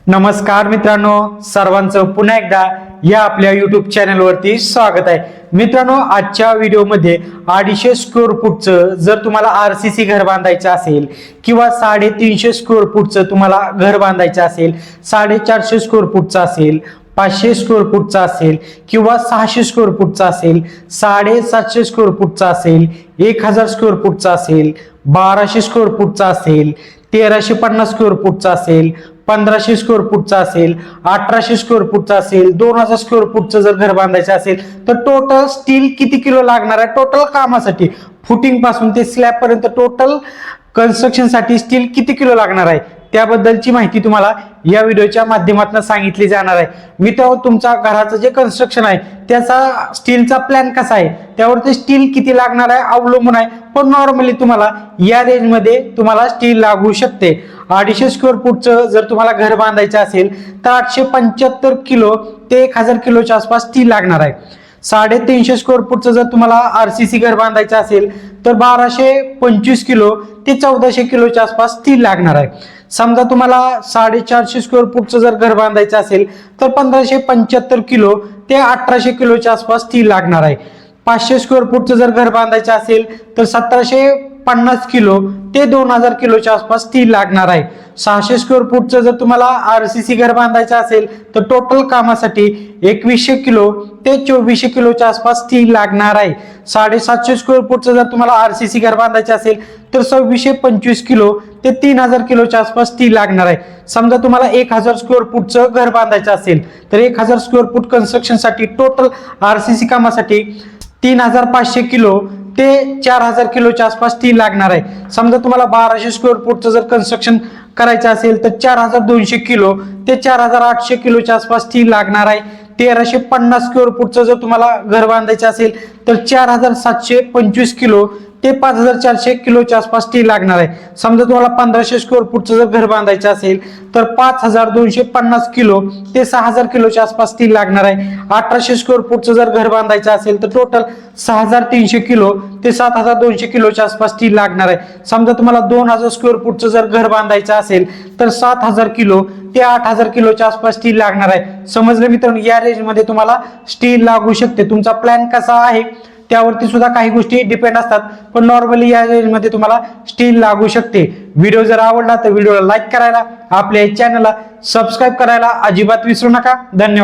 नमस्कार मित्रांनो, सर्वांचं पुन्हा एकदा या आपल्या YouTube चॅनलवरती स्वागत आहे। मित्रांनो, आजच्या व्हिडिओमध्ये 250 स्क्वेअर फूटचं जर तुम्हाला आरसीसी घर बांधायचं असेल किंवा 350 स्क्वेअर फूटचं तुम्हाला घर बांधायचं असेल, 450 स्क्वेअर फूटचं असेल, 500 स्क्वेअर फूटचा असेल किंवा 600 स्क्वेअर फूटचा असेल, 750 स्क्वेअर फूटचा असेल, 1000 स्क्वेअर फूटचा असेल, 1200 स्क्वेअर फूटचा असेल, 1350 स्क्वेअर फूटचा असेल, 1500 स्क्वेअर फूटचा असेल, 1800 स्क्वेअर फूटचा असेल, 2000 स्क्वेअर फूटचं जर घर बांधायचं असेल तर टोटल स्टील किती किलो लागणार आहे टोटल कामासाठी, फुटिंग पासून ते स्लॅब पर्यंत टोटल कन्स्ट्रक्शन साठी स्टील किती किलो लागणार आहे त्याबद्दलची माहिती तुम्हाला या व्हिडिओच्या माध्यमातून सांगितली जाणार आहे। मित्रांनो, तुमच्या घराचं जे कन्स्ट्रक्शन आहे त्याचा स्टीलचा प्लॅन कसा आहे त्यावरती स्टील किती लागणार आहे अवलंबून आहे, पण नॉर्मली तुम्हाला या रेंज मध्ये तुम्हाला स्टील लागू शकते। 250 स्क्वेअर फूटचं जर तुम्हाला घर बांधायचं असेल तर 875 किलो ते 1000 किलोच्या आसपास स्टील लागणार आहे। 350 स्क्वेअर फूटचं जर तुम्हाला आरसीसी घर बांधायचं असेल तर 1225 किलो ते 1400 किलोच्या आसपास स्टील लागणार आहे। समजा तुम्हाला 450 स्क्वेअर फूटचं जर घर बांधायचं असेल तर 1575 किलो ते 1800 किलोच्या आसपास स्टील लागणार आहे। 500 स्क्वेअर फूटचं जर घर बांधायचं असेल तर 1750 किलो ते 2000 किलोच्या आसपास स्टील लागणार आहे। 600 स्क्वेअर फूटचं जर तुम्हाला आरसीसी घर बांधायचं असेल तर टोटल कामासाठी 2100 किलो ते 2400 किलोच्या आसपास स्टील लागणार आहे। 750 स्क्वेअर फूटचं जर तुम्हाला आरसीसी घर बांधायचं असेल तर 2625 किलो ते 3000 किलोच्या आसपास स्टील लागणार आहे। समजा तुम्हाला 1000 स्क्वेअर फूटचं घर बांधायचं असेल तर 1000 स्क्वेअर फूट कन्स्ट्रक्शन साठी टोटल आरसीसी कामासाठी 3500 किलो ते 4000 किलोच्या आसपास स्टील लागणार आहे। समजा तुम्हाला 1200 स्क्वेअर फूटचं जर कन्स्ट्रक्शन करायचं असेल तर 4200 किलो ते 4800 किलोच्या आसपास स्टील लागणार आहे। 1350 स्क्वेअर फूटचं जर तुम्हाला घर बांधायचं असेल तर 4725 किलो ते 5400 किलोच्या आसपास स्टील लागणार आहे। समजा तुम्हाला 1500 स्क्वेअर फूटचं जर घर बांधायचं असेल तर 5250 किलो ते 6000 किलोच्या आसपास स्टील लागणार आहे। 1800 स्क्वेअर फूटचं जर घर बांधायचं असेल तर टोटल 6300 किलो ते 7200 किलोच्या आसपास स्टील लागणार आहे। समजा तुम्हाला 2000 स्क्वेअर फूटचं जर घर बांधायचं असेल तर 7000 किलो ते 8000 किलोच्या आसपास स्टील लागणार आहे। समजलं मित्रांनो, या रेंज मध्ये तुम्हाला स्टील लागू शकते। तुमचा प्लॅन कसा आहे त्यावरती सुद्धा काही गोष्टी डिपेंड असतात, पण नॉर्मली या रेंज मध्ये तुम्हाला स्टील लागू शकते। व्हिडिओ जर आवडला तर व्हिडिओला लाईक करायला, आपल्या चॅनलला सबस्क्राईब करायला अजिबात विसरू नका। धन्यवाद।